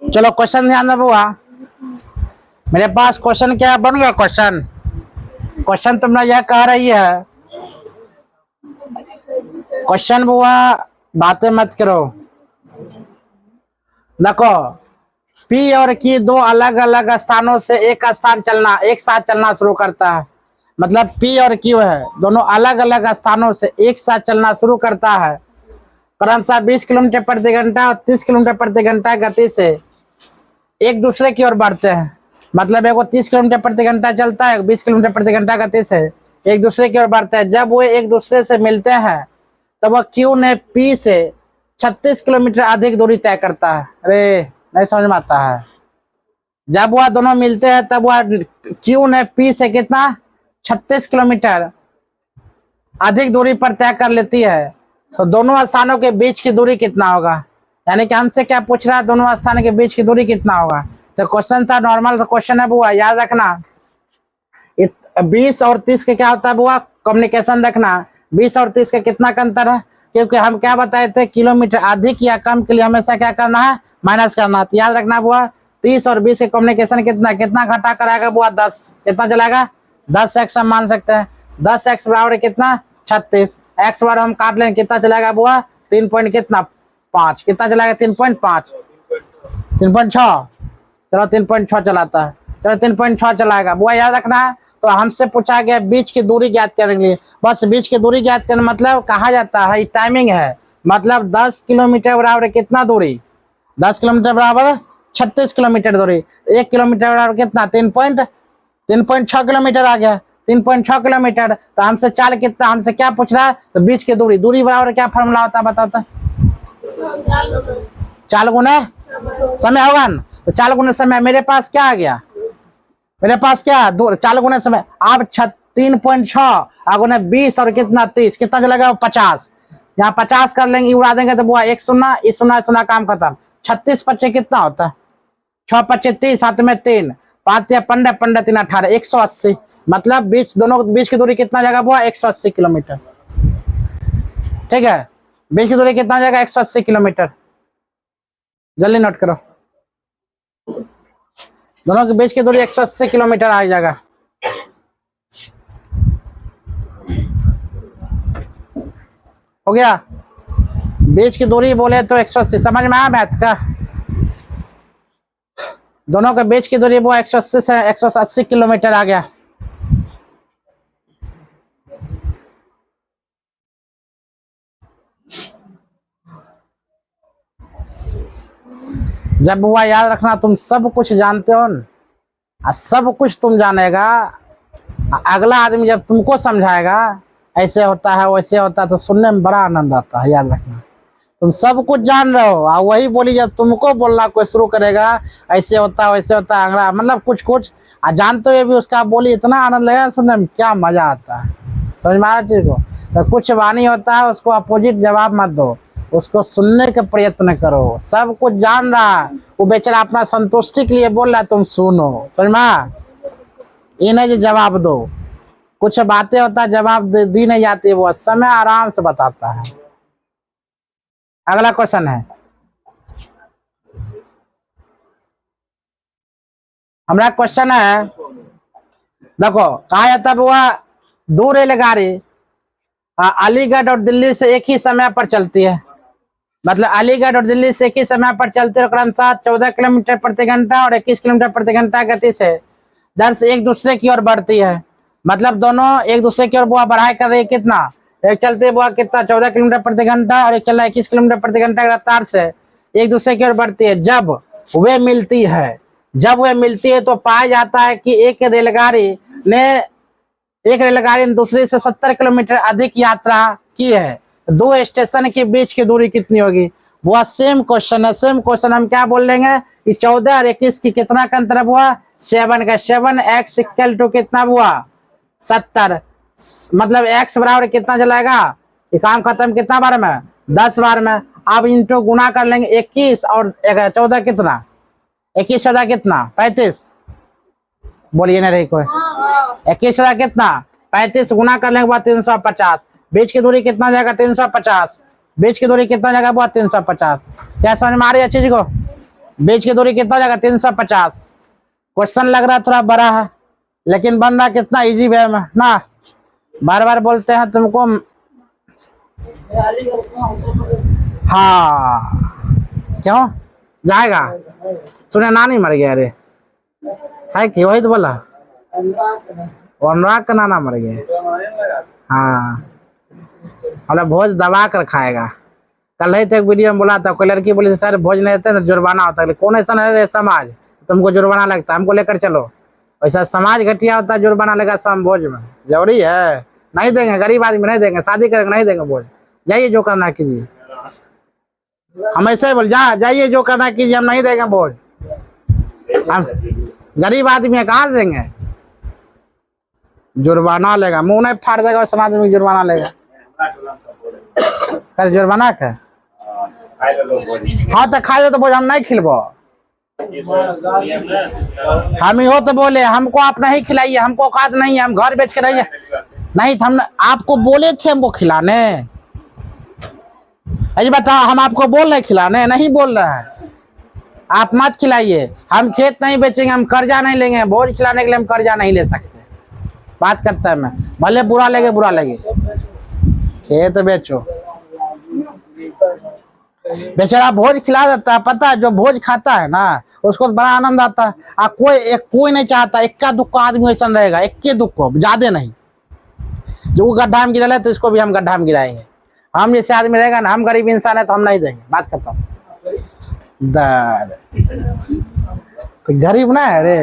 चलो क्वेश्चन ध्यान दे बुआ। मेरे पास क्वेश्चन क्या बन गया? क्वेश्चन क्वेश्चन तुमने यह कह रही है, क्वेश्चन बुआ बातें मत करो। देखो पी और की दो अलग अलग स्थानों से एक साथ चलना शुरू करता है। मतलब पी और क्यू है, दोनों अलग अलग स्थानों से एक साथ चलना शुरू करता है। क्रमशः 20 किलोमीटर प्रति घंटा और 30 किलोमीटर प्रति घंटा गति से एक दूसरे की ओर बढ़ते हैं। मतलब एगो 30 किलोमीटर प्रति घंटा चलता है, 20 किलोमीटर प्रति घंटा गति से एक दूसरे की ओर बढ़ते हैं। जब वो एक दूसरे से मिलते हैं तब वह क्यू ने पी से 36 किलोमीटर अधिक दूरी तय करता है। अरे नहीं समझ में आता है। जब वह दोनों मिलते हैं तब वह क्यू ने पी से कितना 36 किलोमीटर अधिक दूरी पर तय कर लेती है। तो दोनों स्थानों के बीच की दूरी कितना होगा? यानी कि हमसे क्या पूछ रहा है, दोनों स्थानों के बीच की दूरी कितना होगा? तो क्वेश्चन था नॉर्मल क्वेश्चन है बुआ, याद रखना। 20 और 30 के क्या होता है बुआ? कम्युनिकेशन रखना। 20 और 30 का कितना का अंतर है? क्योंकि हम क्या बताए थे, किलोमीटर अधिक या कम के लिए हमेशा क्या करना है, माइनस करना। तो याद रखना बुआ 30 और 20 के कम्युनिकेशन कितना घटा कर आएगा बुआ? 10। कितना चलाएगा? 10x हम मान सकते हैं। 10x बराबर कितना? 36। x बार हम काट लेंगे, कितना चलाएगा बुआ? 3 पॉइंट कितना 5। कितना चलाएगा? 3.5 3.6। चलो 3.6 चलाता है। चलो 3.6 चलाएगा बुआ, याद रखना। तो हमसे पूछा गया बीच की दूरी ज्ञात करने के लिए। बस बीच की दूरी ज्ञात करने मतलब कहा जाता है टाइमिंग है। मतलब 10 किलोमीटर बराबर कितना दूरी? 10 किलोमीटर बराबर 36 किलोमीटर दूरी। 1 किलोमीटर बराबर कितना? 3.6 किलोमीटर आ गया। 3.6 किलोमीटर। तो हमसे चाल कितना, हमसे क्या पूछ रहा है? तो बीच की दूरी बराबर क्या फॉर्मूला होता है बताता? चाल गुने समय होगा ना। तो चाल गुने समय मेरे पास क्या आ गया? मेरे पास क्या चाल गुने समय। अब 3.6 गुने 20 और कितना 30, कितना चलेगा? 50। यहाँ 50 कर लेंगे, उड़ा देंगे तो बुआ 1 शून्य, इस शून्य काम खत्म। 36 पच्चे कितना होता है? 6 पच्चे 30, 7 में 3, 5 या 15, 15 3 18, 180। मतलब दोनों बीच की दूरी कितना जाएगा बुआ? 180 किलोमीटर। ठीक है, बीच की दूरी कितना जाएगा? 180 किलोमीटर। जल्दी नोट करो, दोनों के बीच की दूरी 180 किलोमीटर आ जाएगा। हो गया? बीच की दूरी बोले तो 180। समझ में आया मैथ का? दोनों के बीच की दूरी वो 180 से 180 किलोमीटर आ गया। जब हुआ, याद रखना, तुम सब कुछ जानते हो ना, सब कुछ तुम जानेगा। अगला आदमी जब तुमको समझाएगा ऐसे होता है वैसे होता है, तो सुनने में बड़ा आनंद आता है। याद रखना, तुम सब कुछ जान रहे हो और वही बोली जब तुमको बोलना कोई शुरू करेगा ऐसे होता है वैसे होता है, अगला मतलब कुछ जानते हुए भी उसका बोली इतना आनंद लगेगा सुनने में, क्या मजा आता है। समझ में आ रहा चीज को? तो कुछ वाणी होता है उसको अपोजिट जवाब मत दो, उसको सुनने का प्रयत्न करो। सब कुछ जान रहा है वो बेचारा, अपना संतुष्टि के लिए बोल रहा है, तुम सुनो। समझ में? ये नहीं जवाब दो। कुछ बातें होता है जवाब दी नहीं जाती, वो समय आराम से बताता है। अगला क्वेश्चन है हमारा, क्वेश्चन है देखो, कहा जाता है हुआ 2 रेलगाड़ी अलीगढ़ और दिल्ली से एक ही समय पर चलती है। मतलब अलीगढ़ और दिल्ली से एक ही समय पर चलते हैं, क्रमशः 14 किलोमीटर प्रति घंटा और 21 किलोमीटर प्रति घंटा गति से दर से एक दूसरे की ओर बढ़ती है। मतलब दोनों एक दूसरे की ओर बुआ बढ़ाई कर रही है। कितना? एक चलते बुआ कितना 14 किलोमीटर प्रति घंटा और एक चल रहा है 21 किलोमीटर प्रति घंटा रफ्तार से एक दूसरे की ओर बढ़ती है। जब वे मिलती है तो पाया जाता है कि एक रेलगाड़ी ने दूसरी से 70 किलोमीटर अधिक यात्रा की है। 2 स्टेशन के बीच की दूरी कितनी होगी? वो सेम क्वेश्चन है। सेम क्वेश्चन हम क्या बोल लेंगे कि 14 और 21 की कितना का अंतर हुआ? 7 का। 7x इक्वल टू कितना हुआ? 70। मतलब x बराबर कितना चलाएगा? ये काम खत्म कितना बार में? 10 बार में। अब इनको गुना कर लेंगे 21 और 14 कितना? 21 14 कितना? 35। बोलिए ना रही कोई। 21 कितना? 35 गुना कर लेंगे बाद 350। बीच की दूरी कितना जाएगा? 350। बीच की दूरी कितना जगह बुआ? 350। क्या समझ में आ रही है चीज को? बीच की दूरी कितना जगह? 350। क्वेश्चन लग रहा है थोड़ा बड़ा है, लेकिन बन रहा कितना इजी वे में ना। बार बार बोलते हैं तुमको। हाँ, क्यों जाएगा? सुने नानी मर गया रे, है कि? वही तो बोला, अनुराग का नाना मर गया। हाँ, मतलब भोज दबा कर खाएगा। कल ही तो एक वीडियो में बोला था, कोई लड़की बोली सर भोज नहीं देते तो जुर्माना होता है। कौन ऐसा है समाज तुमको जुर्माना लगता है? हमको लेकर चलो। वैसा समाज घटिया होता है, जुर्माना लगा सम भोज में? जरूरी है? नहीं देंगे, गरीब आदमी नहीं देंगे, शादी करेंगे नहीं देंगे भोज। जाइए जो करना कीजिए। हम ऐसे ही बोल जाइए जो करना कीजिए, हम नहीं देंगे भोज। हम गरीब आदमी है, कहाँ से देंगे? जुर्माना लेगा, मुंह नहीं फाड़ देगा वैसा आदमी जुर्माना लेगा। कैसे जुर्माना का? हाँ तो खाए तो भोज हम नहीं खिलबो। हम ही हो तो बोले हमको आप नहीं खिलाइए, हमको औकात नहीं है, हम घर बेच के रहिए। नहीं हम आपको बोले थे हमको खिलाने। अजी बताओ, हम आपको बोल रहे खिलाने? नहीं बोल रहे हैं, आप मत खिलाइए। हम खेत नहीं बेचेंगे, हम कर्जा नहीं लेंगे। भोज खिलाने के लिए हम कर्जा नहीं ले सकते। बात करता है मैं, भले बुरा लगे बुरा लगे, खेत बेचो। बेचारा भोज खिला देता है, पता है? जो भोज खाता है ना उसको बड़ा आनंद आता है। कोई नहीं चाहता, इक्का दुक्का आदमी ऐसा रहेगा, इक्के दुक्को, ज्यादा नहीं। जो गड्ढा में गिरा तो इसको भी हम गड्ढा में गिराएंगे। हम जैसे आदमी रहेगा ना, हम गरीब इंसान है तो हम नहीं देंगे। बात करता हूँ, तो गरीब ना है रे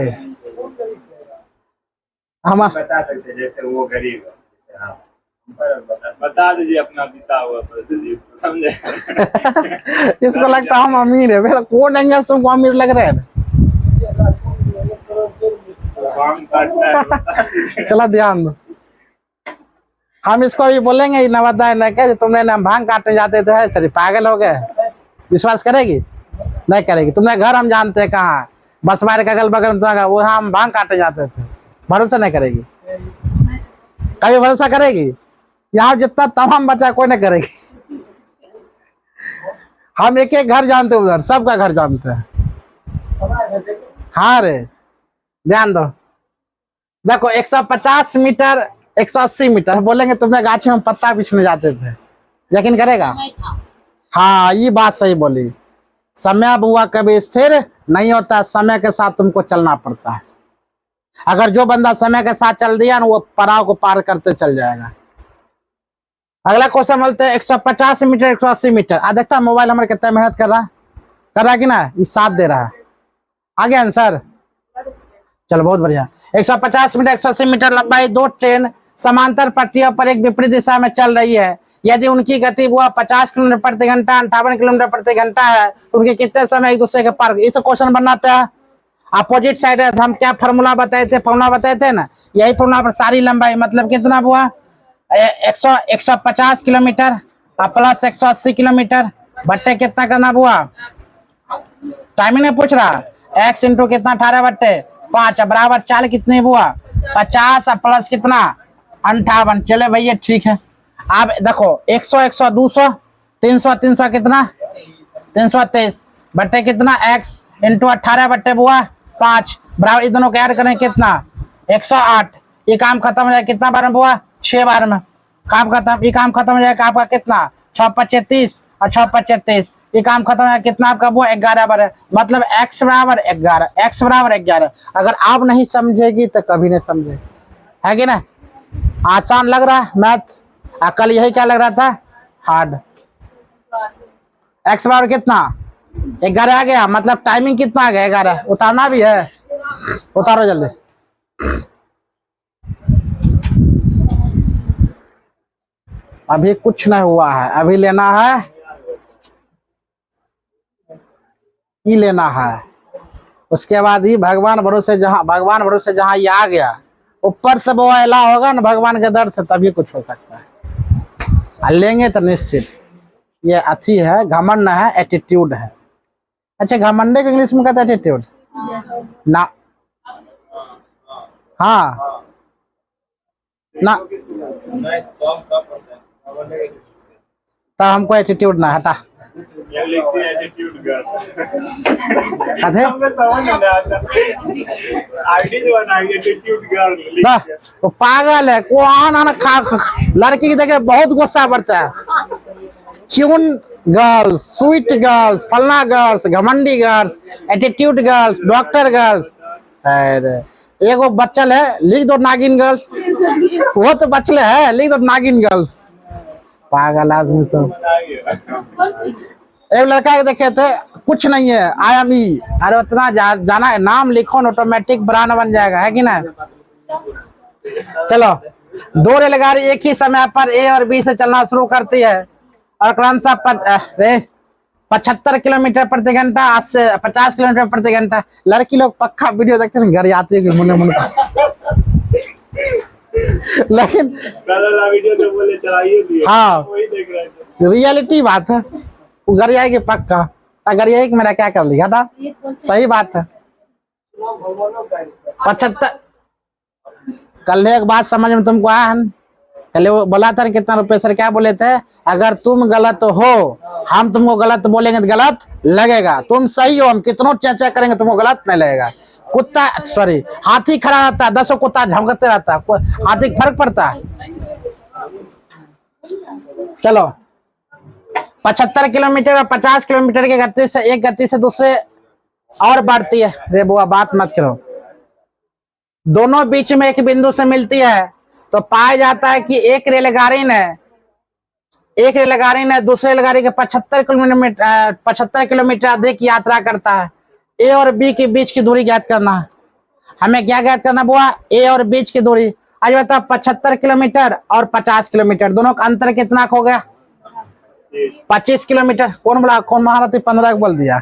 हम। बता सकते जैसे वो गरीब है, जैसे हाँ बता दीजिए अपना बीता हुआ परिस्थिति, इसको समझे। इसको लगता है हम अमीर है, फिर कौन एंगल से अमीर लग रहे हैं? चलो ध्यान दो, हम इसको अभी बोलेंगे नवादा नहीं कह तुमने ना भांग काटने जाते थे, सर पागल हो गए। विश्वास करेगी? नहीं करेगी। तुमने घर हम जानते हैं कहाँ, बस बार के अगल बगल में, वो हम भांग काटने जाते थे। भरोसा नहीं करेगी, कभी भरोसा करेगी? यहाँ जितना तमाम बचा कोई नहीं करेगी। हम एक एक घर जानते हैं, उधर सबका घर जानते हैं। हाँ रे, ध्यान दो। देखो 150 मीटर 180 मीटर बोलेंगे तुमने गाछी में पत्ता बिछने जाते थे, यकीन करेगा? हाँ, ये बात सही बोली। समय बुआ कभी स्थिर नहीं होता, समय के साथ तुमको चलना पड़ता है। अगर जो बंदा समय के साथ चल दिया ना, वो पड़ाव को पार करते चल जाएगा। अगला क्वेश्चन बोलते हैं 150 मीटर 180 मीटर। देखता मोबाइल हमारे कितना मेहनत कर रहा है कि ना, ये साथ दे रहा है। आगे आंसर, चलो बहुत बढ़िया। 150 मीटर 180 मीटर लंबाई दो ट्रेन समांतर पटरियों पर एक विपरीत दिशा में चल रही है। यदि उनकी गति वो 50 किलोमीटर प्रति घंटा 58 किलोमीटर प्रति घंटा है, तो उनके कितने समय एक दूसरे के पार? ये तो क्वेश्चन बनाता है। अपोजिट साइड है, हम क्या फॉर्मूला बताए थे ना, यही फॉर्मूला पर सारी लंबाई मतलब कितना हुआ? 150 किलोमीटर प्लस 180 किलोमीटर बट्टे कितना करना हुआ? टाइमिंग नहीं पूछ रहा, x इंटू कितना 18/5 बराबर 4 कितने हुआ? 50 प्लस कितना 58। चले भैया ठीक है। अब देखो 100 100 200 300 300 कितना 323 बट्टे कितना x इंटू 18/5 बराबर, इन दोनों को ऐड करें कितना 108। ये काम खत्म हो जाए कितना बार में हुआ? 6 बार में काम खत्म। ये काम खत्म हो जाएगा आपका कितना 6×5 और 6×5 ये काम खत्म हो जाएगा कितना आपका हुआ 11 बार है। मतलब x बराबर 11 x बराबर 11। अगर आप नहीं समझेगी तो कभी नहीं समझेगी, है कि ना? आसान लग रहा है मैथ, कल यही क्या लग रहा था हार्ड। x बराबर कितना 11 आ गया, मतलब टाइमिंग कितना आ गया 11। उतारना भी है, उतारो जल्दी। अभी कुछ नहीं हुआ है, अभी लेना है ये लेना है, उसके बाद ही भगवान भरोसे जहां ये आ गया, ऊपर से वो अला होगा ना भगवान के दर से, तभी कुछ हो सकता है। लेंगे तो निश्चित। ये अच्छी है, घमंड है, एटीट्यूड है। अच्छा, घमंडे के इंग्लिश में कहते हैं एटीट्यूड ना? हाँ ना, तो हमको एटीट्यूड ना हटा ये लिखते हैं एटीट्यूड गर्ल। कथे हमें समझ नहीं आता। आईडी जो बनाई एटीट्यूड गर्ल ना वो पागल है को आना ना लड़की की देखे बहुत गुस्सा बढ़ता है क्यून गर्ल्स स्वीट गर्ल्स फलना गर्ल्स घमंडी girls attitude girls doctor girls अरे एगो बच्चल है लिख दो नागिन गर्ल्स वो तो बच्चल है लिख दो नागिन गर्ल्स पागल आदमी सब एक लड़का के देखे थे कुछ नहीं है आई एम ई अरे उतना जाना है नाम लिखो ऑटोमेटिक ब्रांड बन जाएगा है कि ना चलो दो रेलगाड़ी एक ही समय पर ए और बी से चलना शुरू करती है और क्रमशः 75 किलोमीटर प्रति घंटा आज से 50 किलोमीटर प्रति घंटा लड़की लोग पक्का वीडियो देखते हैं घर आती है मुन्ने मुन्ने लेकिन वीडियो जो बोले चलाइए दिए हाँ वही देख रहे थे। रियलिटी बात है वो घर आएगी पक्का अगर ये कि मेरा क्या कर लिया था सही बात है 75 कल एक बात समझ में तुमको आया है कल वो बोला था कितना रुपए सर क्या बोले थे अगर तुम गलत हो हम तुमको गलत बोलेंगे तो गलत लगेगा तुम सही हो हम कितनों चर्चा करेंगे तुमको गलत नहीं लगेगा कुत्ता सॉरी हाथी खड़ा रहता है 10 कुत्ता झमकते रहता है हाथी फर्क पड़ता है चलो 75 किलोमीटर और 50 किलोमीटर की गति से एक गति से दूसरे और बढ़ती है रे बुआ बात मत करो दोनों बीच में एक बिंदु से मिलती है तो पाया जाता है कि एक रेलगाड़ी ने दूसरे रेलगाड़ी के 75 किलोमीटर अधिक यात्रा करता है ए और बी के बीच की दूरी ज्ञात करना है हमें क्या ज्ञात करना बुआ ए और बीच की दूरी आज बताओ 75 किलोमीटर और 50 किलोमीटर दोनों का अंतर कितना हो गया 25 किलोमीटर कौन महारथी 15 बोल दिया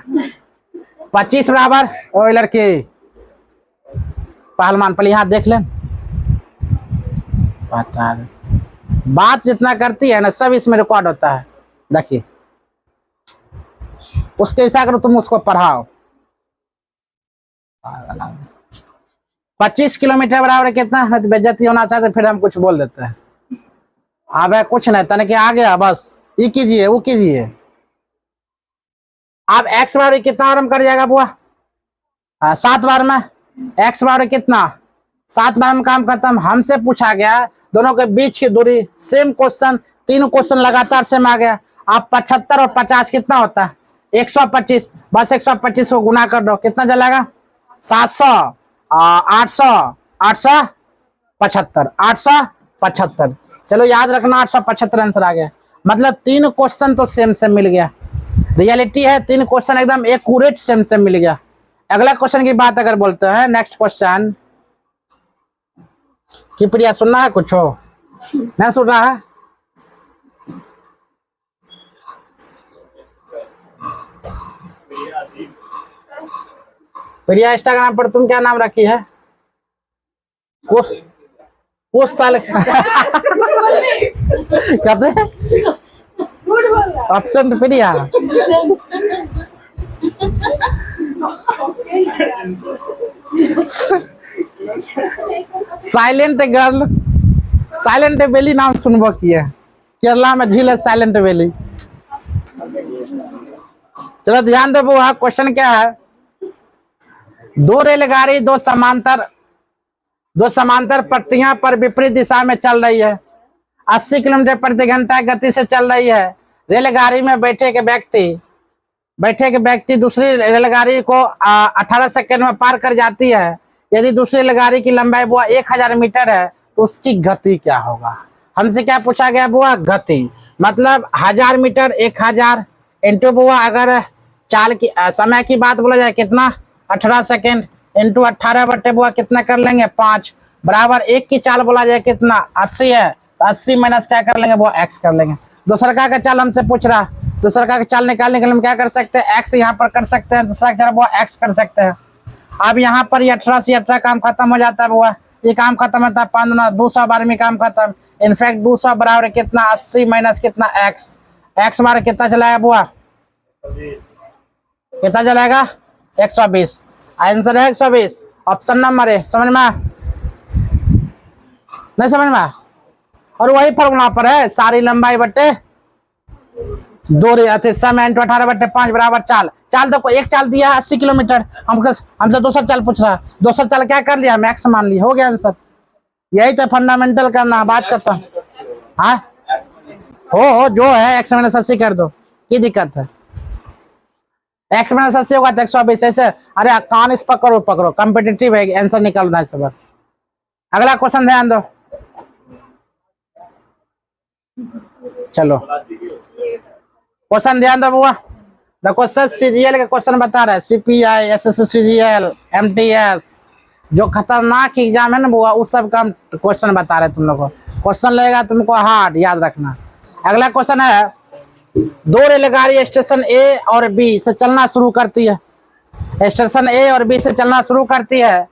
25 बराबर ओ लड़के पहलवान पहले हाथ देख लें पता नहीं बात जितना करती है ना सब इसमें रिकॉर्ड होता है देखिए उसके हिसाब करो तुम उसको पढ़ाओ 25 किलोमीटर बराबर कितना है तो बेइज्जती होना चाहते फिर हम कुछ बोल देते हैं अब कुछ नहीं तने के आ गया बस ये कीजिए वो कीजिए आप एक्स बराबर कितना और हम कर जाएगा बुआ 7 बार में एक्स बराबर कितना 7 बार में काम खत्म हमसे पूछा गया दोनों के बीच की दूरी सेम क्वेश्चन 3 क्वेश्चन लगातार सेम आ गया आप 75 और 50 कितना होता है 125 बस 125 को गुना कर दो कितना चलेगा 700 800 875 चलो याद रखना 875 आंसर आ गया मतलब 3 क्वेश्चन तो सेम सेम मिल गया रियलिटी है 3 क्वेश्चन एकदम एक्यूरेट सेम सेम मिल गया अगला क्वेश्चन की बात अगर बोलते हैं नेक्स्ट क्वेश्चन कि प्रिया सुनना है कुछ हो नहीं सुन रहा है प्रिया इंस्टाग्राम पर तुम क्या नाम रखी है कुछ ताल कहते ऑप्शन प्रिया साइलेंट गर्ल साइलेंट वैली नाम सुनबो किया केरला में झील है साइलेंट वैली चलो ध्यान दो वो क्वेश्चन क्या है दो रेलगाड़ी दो समांतर पटरियां पर विपरीत दिशा में चल रही है 80 किलोमीटर प्रति घंटा गति से चल रही है रेलगाड़ी में बैठे के व्यक्ति दूसरी रेलगाड़ी को 18 सेकंड में पार कर जाती है यदि दूसरी रेलगाड़ी की लंबाई बुआ 1000 मीटर है तो उसकी गति क्या होगा हमसे क्या पूछा गया बुआ गति मतलब 1000 मीटर 1000 इंटू बुआ अगर चाल की समय की बात बोला जाए कितना 18 सेकंड इंटू 18 बट्टे बुआ कितना कर लेंगे 5 बराबर 1 की चाल बोला जाए कितना 80 है तो 80 माइनस क्या कर लेंगे बुआ x कर लेंगे दूसरा का चाल हमसे पूछ रहा दूसरा का चाल निकालने के लिए हम क्या कर सकते हैं x यहाँ पर कर सकते हैं दूसरा चाल बुआ x कर सकते हैं अब यहाँ पर ये 18 से 18 काम खत्म हो जाता है बुआ ये काम खत्म होता है 5 212 में काम खत्म इनफैक्ट 200 बराबर कितना 80 माइनस कितना x बार कितना चलाएगा बुआ कितना चलाएगा 120 आंसर है 120 ऑप्शन नंबर है समझ में नहीं समझ में और वही फॉर्मूला पर है सारी लंबाई बट्टे दो समय इंटू 18/5 बराबर चाल। चाल देखो एक चाल दिया है 80 किलोमीटर, हमसे दूसरा चाल पूछ रहा है। दूसरा चाल क्या कर लिया, मैक्स मान लिया, हो गया आंसर। यही तो फंडामेंटल करना, बात करता हूँ। हाँ हो जो है x माइनस 80 कर दो, की दिक्कत है। x माइनस 80 होगा तो 120 ऐसे। अरे कान इस पकड़ो पकड़ो, कॉम्पिटिटिव है, आंसर निकालना है इस बार। अगला क्वेश्चन ध्यान दो, चलो क्वेश्चन ध्यान दो बुआ। देखो सब सीजीएल के क्वेश्चन बता रहा है, सीपीआई, एसएससीजीएल, एमटीएस, जो खतरनाक एग्जाम है ना बुआ, उस सब का क्वेश्चन बता रहे हैं तुम लोग को। क्वेश्चन लगेगा तुमको हार्ड, याद रखना। अगला क्वेश्चन है, दो रेलगाड़ी स्टेशन ए और बी से चलना शुरू करती है। स्टेशन ए और बी से चलना शुरू करती है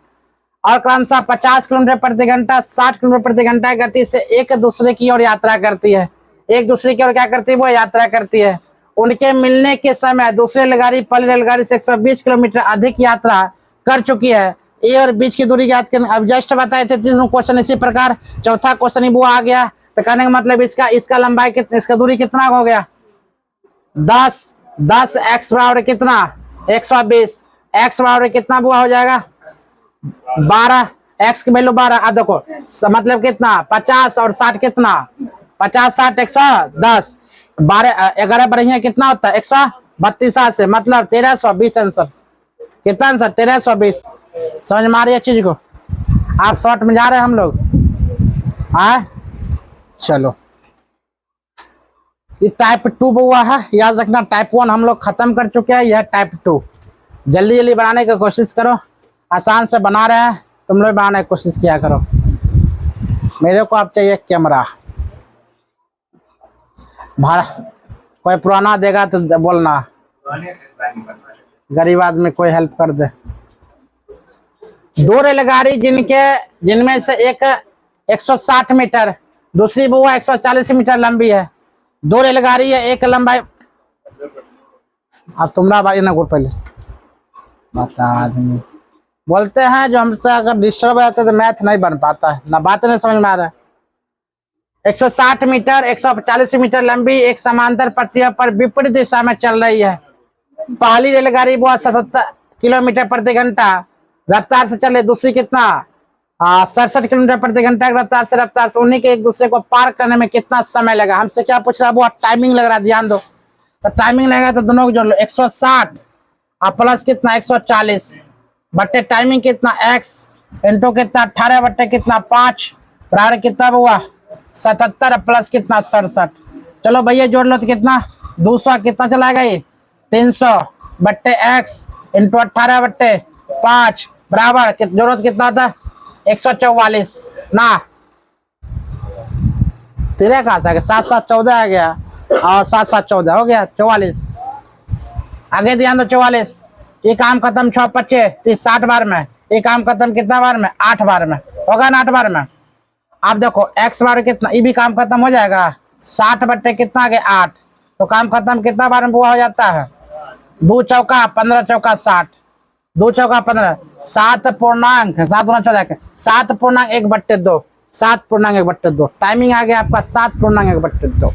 और क्रमशः 50 किलोमीटर प्रति घंटा, 60 किलोमीटर प्रति घंटा की गति से एक दूसरे की ओर यात्रा करती है। एक दूसरे की ओर क्या करती है, वो यात्रा करती है। उनके मिलने के समय दूसरी रेलगाड़ी पहली रेलगाड़ी से 120 किलोमीटर अधिक यात्रा कर चुकी है। ए और बीच की दूरी याद करना, अब जस्ट बताए थे। तीसरा क्वेश्चन इसी प्रकार, चौथा क्वेश्चन ही वो आ गया। तो कहने का मतलब इसका लंबाई कितना, इसका दूरी कितना हो गया, 10 x बराबर कितना 120, x बराबर कितना बुआ हो जाएगा 12, x की वैल्यू 12। अब देखो मतलब कितना 50 और 60 कितना 50 60 110, 12 11 बढ़िया कितना होता है 132 से, मतलब 1320 आंसर। कितना आंसर 1320। समझ में आ रही है चीज को, आप शॉर्ट में जा रहे हैं हम लोग। हाँ चलो, ये टाइप 2 हुआ है, याद रखना। टाइप 1 हम लोग खत्म कर चुके हैं, यह टाइप 2। जल्दी जल्दी बनाने की कोशिश करो, आसान से बना रहे हैं, तुम लोग बनाने की कोशिश किया करो। मेरे को अब चाहिए कैमरा, भाड़ा कोई पुराना देगा तो बोलना, गरीब आदमी कोई हेल्प कर दे। दो रेलगाड़ी जिनमें से एक 160 मीटर, दूसरी बुआ 140 मीटर लंबी है। दो रेलगाड़ी है, एक लंबाई, अब तुम्हारा बारी ना गुड़ पहले बता। आदमी बोलते हैं जो हमसे अगर डिस्टर्ब होता है तो मैथ नहीं बन पाता है, ना बात नहीं समझ में आ रहा है। 160 मीटर 140 मीटर लंबी एक समांतर पटरियों पर विपरीत दिशा में चल रही है। पहली रेलगाड़ी वो 77 किलोमीटर प्रति घंटा रफ्तार से चले, दूसरी कितना 67 किलोमीटर प्रति घंटा रफ्तार से उन्हीं के एक दूसरे को पार करने में कितना समय लगा। हमसे क्या पूछ रहा है वो, टाइमिंग लग रहा है, ध्यान दो। तो टाइमिंग लगेगा तो दोनों को जोड़ लो, 160 और प्लस कितना 140 बट्टे टाइमिंग कितना x इंटू कितना 18 बट्टे कितना 5 बराबर कितना हुआ 77 प्लस कितना 67। चलो भैया जोड़ लो तो कितना 200 कितना चलाएगा ये 300 बट्टे x इंटू 18 बट्टे 5 बराबर जरूरत कितना था 144 ना, तेरह कहाँ से आ गया 7 7 14 आ गया और 7 7 14 हो गया 44। आगे ध्यान दो 44, ये काम खत्म 6 25 30 60 बार में, ये काम खत्म कितना बार में 8 बार में, होगा ना 8 बार में। आप देखो x बार कितना, ये भी काम खत्म हो जाएगा 60 बट्टे कितना आ गया 8, तो काम खत्म कितना बार में पूरा हो जाता है 2 चौका 15 चौका 60, 2 चौका 15 7 पूर्णांक 7 गुना 14 7 पूर्णांक 1/2 7 पूर्णांक 1/2। टाइमिंग आ गया आपका 7 पूर्णांक 1/2,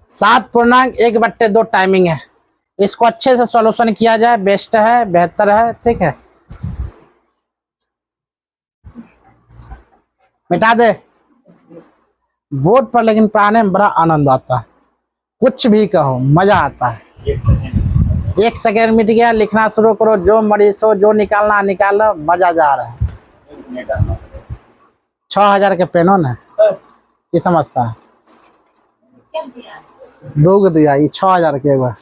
7 पूर्णांक 1/2 टाइमिंग है। इसको अच्छे से सॉल्यूशन किया जाए, बेस्ट है, बेहतर है, ठीक है। मिटा दे बोर्ड पर, लेकिन पढ़ाने में बड़ा आनंद आता है, कुछ भी कहो मजा आता है। 1 सेकेंड मिट गया, लिखना शुरू करो, जो मरीज हो जो निकालना निकालो, मजा जा रहा है। 6000 के पेन हो ना, ये समझता है दूग दिया, ये 6000 के हुआ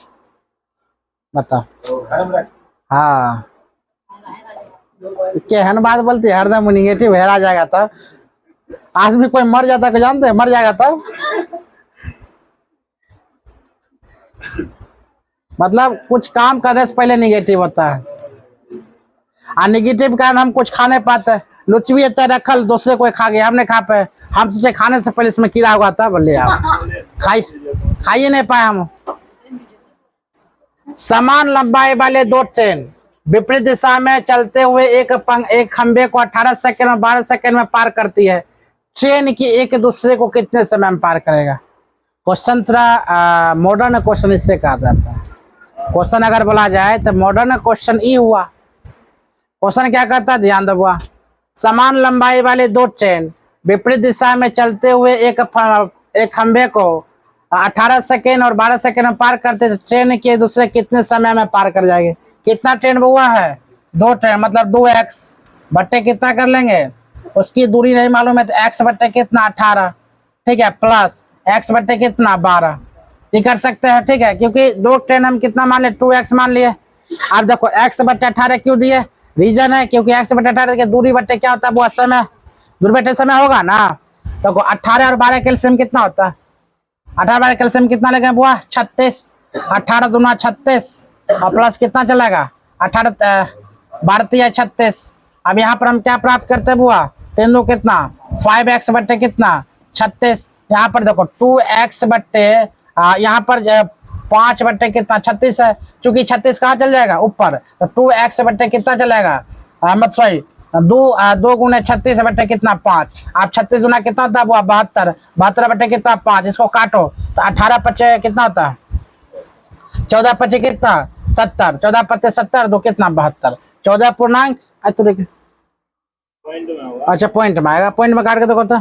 बता। हाँ केहन बात बोलती है, हरदम निगेटिव हेरा जाएगा तब। आदमी कोई मर जाता है, जानते हैं मर जाएगा तब, मतलब कुछ काम करने से पहले निगेटिव होता है। और निगेटिव कारण हम कुछ खा नहीं पाते, लुचवी इतना रखल दूसरे कोई खा गया, हमने खा पाए, हम सोचे खाने से पहले इसमें कीड़ा हुआ था, बोले आप खाइए नहीं पाए हम। समान लंबाई वाले 2 ट्रेन विपरीत दिशा में चलते हुए एक खंबे को 18 सेकंड और 12 सेकंड में पार करती है। ट्रेन की एक दूसरे को कितने समय में पार करेगा। क्वेश्चन थोड़ा मॉडर्न क्वेश्चन इससे कहा जाता है। क्वेश्चन अगर बोला जाए तो मॉडर्न क्वेश्चन ई हुआ। क्वेश्चन क्या कहता है, ध्यान दो बुआ। समान लंबाई वाले दो ट्रेन विपरीत दिशा में चलते हुए एक खंभे को 18 सेकेंड और 12 सेकेंड में पार करते, तो ट्रेन के दूसरे कितने समय में पार कर जाएंगे। कितना ट्रेन हुआ है, दो ट्रेन, मतलब 2x बट्टे कितना कर लेंगे, उसकी दूरी नहीं मालूम है तो x बट्टे कितना 18, ठीक है, प्लस x बट्टे कितना 12, ये कर सकते हैं, ठीक है। क्योंकि दो ट्रेन हम कितना मान ले, 2x मान लिए। अब देखो x बट्टे 18 क्यों दिए, रीजन है क्योंकि x बट्टे 18 के दूरी बट्टे क्या होता है, वो समय, दूरी बट्टे समय होगा ना। तो 18 और 12 कैल्सियम कितना होता है, 18 12 कैल्सियम कितना लगेगा बुआ, 36, 18 दूना 36 और प्लस कितना चलेगा 18 12 36। अब यहाँ पर हम क्या प्राप्त करते हैं बुआ, 3 दो कितना 5x बट्टे कितना 36। यहाँ पर देखो 2x बट्टे यहाँ पर 5 बट्टे कितना 36 है, चूंकि 36 कहाँ चल जाएगा ऊपर, तो 2x बट्टे कितना चलेगा, मत सॉरी 2 गुने 36 बट्टे कितना 5। आप 36 गुना कितना होता है वो 72, 72 बट्टे कितना 5, इसको काटो तो 18 पच्चे कितना होता है, 14 पच्चे कितना 70, 14 पत्ते 70 दो कितना 72, 14 पूर्णांक अच्छा पॉइंट में आएगा, पॉइंट में काट के देखो तो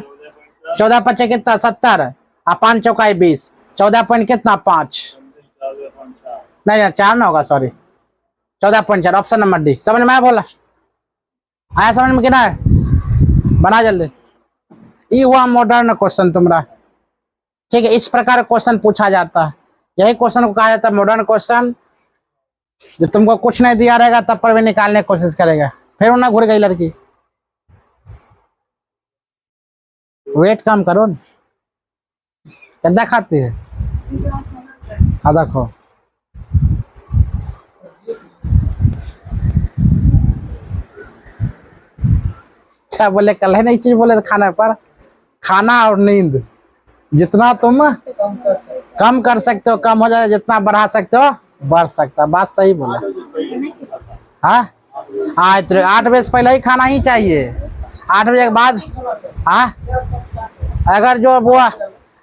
14 पच्चे कितना 70 और 5 चौकाई 20, 14 पॉइंट कितना 5, नहीं यार 4 ना होगा, सॉरी 14.4, ऑप्शन नंबर डी। समझ में आया बोला, आया समझ में कितना है, बना जल्दी। ये हुआ मॉडर्न क्वेश्चन तुम्हारा, ठीक है। इस प्रकार क्वेश्चन पूछा जाता है, यही क्वेश्चन को कहा जाता है मॉडर्न क्वेश्चन। जो तुमको कुछ नहीं दिया रहेगा तब पर भी निकालने की कोशिश करेगा, फिर उन्हें घुर गई लड़की। वेट कम करो, क्या खाती है, हाँ देखो क्या बोले, कल है नई चीज बोले तो खाने पर, खाना और नींद जितना तुम कम कर सकते हो कम हो जाए, जितना बढ़ा सकते हो बढ़ सकता है। बात सही बोला, हाँ हाँ, तो 8 बजे से पहले ही खाना ही चाहिए, 8 बजे के बाद। हाँ अगर जो वो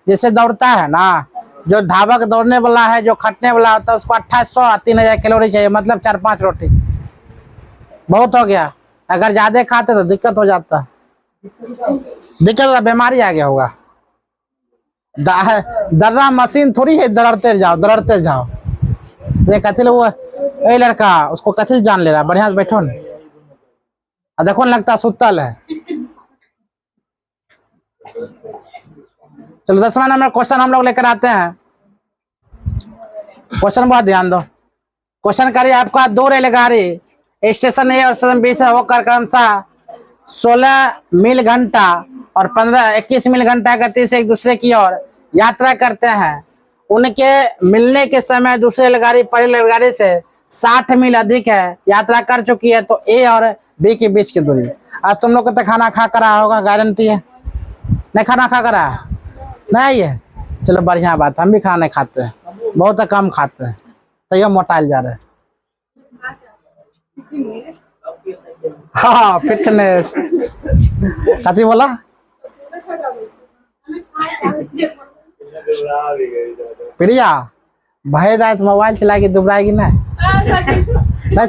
जैसे दौड़ता है ना, जो धावक दौड़ने वाला है, जो खटने वाला होता है, उसको 2800 3000 कैलोरी चाहिए, मतलब 4-5 रोटी बहुत हो गया। अगर ज्यादा खाते तो दिक्कत हो जाता, दिक्कत होगा, बीमारी आ गया होगा। दर्रा मशीन थोड़ी है, दौड़ते जाओ। ये कथिल वो ए लड़का उसको कथिल जान ले रहा, बढ़िया से बैठो ना, देखो ना लगता सुतल है। चलो 10वां नंबर क्वेश्चन हम लोग लेकर आते हैं। क्वेश्चन बहुत ध्यान दो। क्वेश्चन करिए, आपका 2 रेलगाड़ी स्टेशन ए और स्टेशन बी से होकर क्रमशः 16 मील घंटा और 21 मील घंटा गति से एक दूसरे की ओर यात्रा करते हैं। उनके मिलने के समय दूसरी रेलगाड़ी पहली रेलगाड़ी से 60 मील अधिक है यात्रा कर चुकी है, तो ए और बी के बीच की दूरी। आज तुम लोग को तो खाना खा कर आया होगा, गारंटी है। नहीं खाना खा कर आया नहीं है, चलो बढ़िया बात, हम भी खाना नहीं खाते हैं, बहुत कम खाते हैं, तो ये मोटाइल जा रहे हैं। हाँ फिटनेस कथी बोला, प्रिया भाई रात मोबाइल चलाएगी दुबराएगी ना, नहीं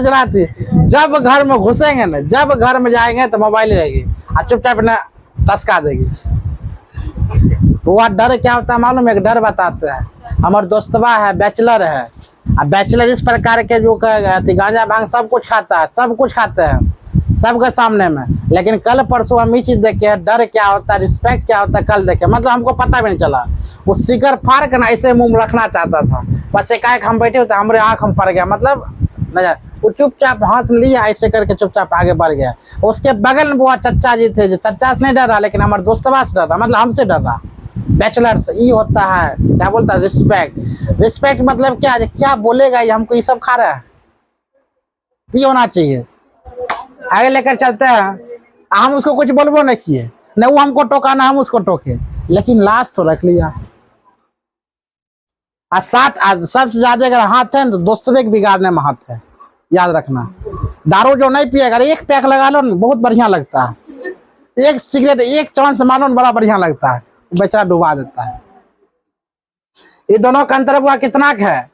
चलाती। जब घर में घुसेंगे ना, जब घर में जाएंगे तो मोबाइल रहेगी और चुपचाप ना टसका देगी। वो डर क्या होता है मालूम, एक डर बताते हैं। हमारे दोस्तवा है, बैचलर है, अब बैचलर इस प्रकार के जो गांजा भांग सब कुछ खाता है, सब कुछ खाते हैं सबके सामने में, लेकिन कल परसों हम ये चीज देखे, डर क्या होता है, रिस्पेक्ट क्या होता है कल देखे, मतलब हमको पता भी नहीं चला। वो सिगर फाड़ कर ना ऐसे मुंह रखना चाहता था, बस एकाएक हम बैठे होते, हमारे आँख हम पड़ गया, मतलब नजर, वो चुपचाप हाथ में लिया ऐसे करके चुपचाप आगे बढ़ गया। उसके बगल में वो चचा जी थे, जो चचा से नहीं डर रहा लेकिन हमारे दोस्तवा से डर रहा, मतलब हमसे डर रहा। बैचलर से ये होता है, क्या बोलता है, रिस्पेक्ट। रिस्पेक्ट मतलब क्या, क्या बोलेगा ये, हमको ये सब खा रहा है, ये होना चाहिए। आगे लेकर चलते हैं, हम उसको कुछ बोलबो नहीं किए, न वो हमको टोका ना हम उसको टोके, लेकिन लास्ट तो रख लिया। 60 सबसे ज्यादा अगर हाथ है तो दोस्तों के बिगाड़ने में हाथ है, याद रखना। दारू जो नहीं पिएगा, एक पैक लगा लो ना, बहुत बढ़िया लगता है। एक सिगरेट एक चांस मानो बड़ा बढ़िया लगता है, बेचारा डुबा देता है। ये दोनों का अंतर हुआ कितना का है?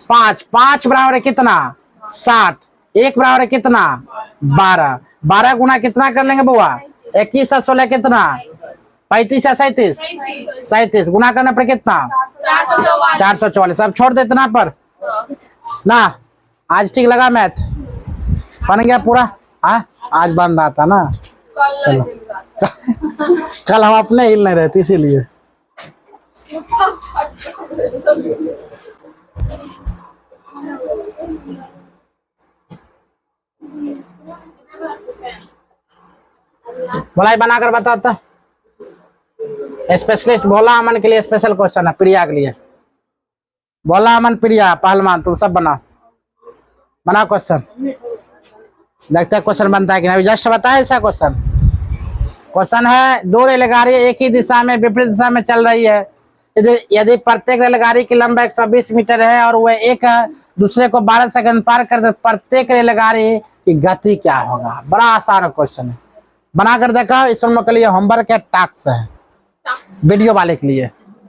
5। 5 बराबर है कितना? 60। 1 बराबर है कितना? 12। 12 गुना कितना कर लेंगे बुआ? 21 और 16 कितना? 35 या 37? 37 गुना करने पर कितना? 444। अब छोड़ दे इतना पर ना। आज ठीक लगा मैथ? बन गया पूरा? हाँ आज बन रहा था ना। चलो कल हम अपने हिल नहीं रहते इसीलिए। बोलाई बनाकर बताओ तो। स्पेशलिस्ट भोला अमन के लिए स्पेशल क्वेश्चन है, प्रिया के लिए। भोला अमन प्रिया पहलवान तुम सब बनाओ क्वेश्चन। देखते हैं क्वेश्चन बनता है कि नहीं। जस्ट बताया ऐसा क्वेश्चन। क्वेश्चन है 2 रेलगाड़ी एक ही दिशा में विपरीत दिशा में चल रही है। यदि प्रत्येक रेलगाड़ी की लंबाई 120 मीटर है और वह एक दूसरे को 12 सेकंड पार कर दे, प्रत्येक रेलगाड़ी की गति क्या होगा? बड़ा आसान क्वेश्चन है, बनाकर देखा। इस के लिए होमवर्क है, टास्क है वीडियो वाले के लिए।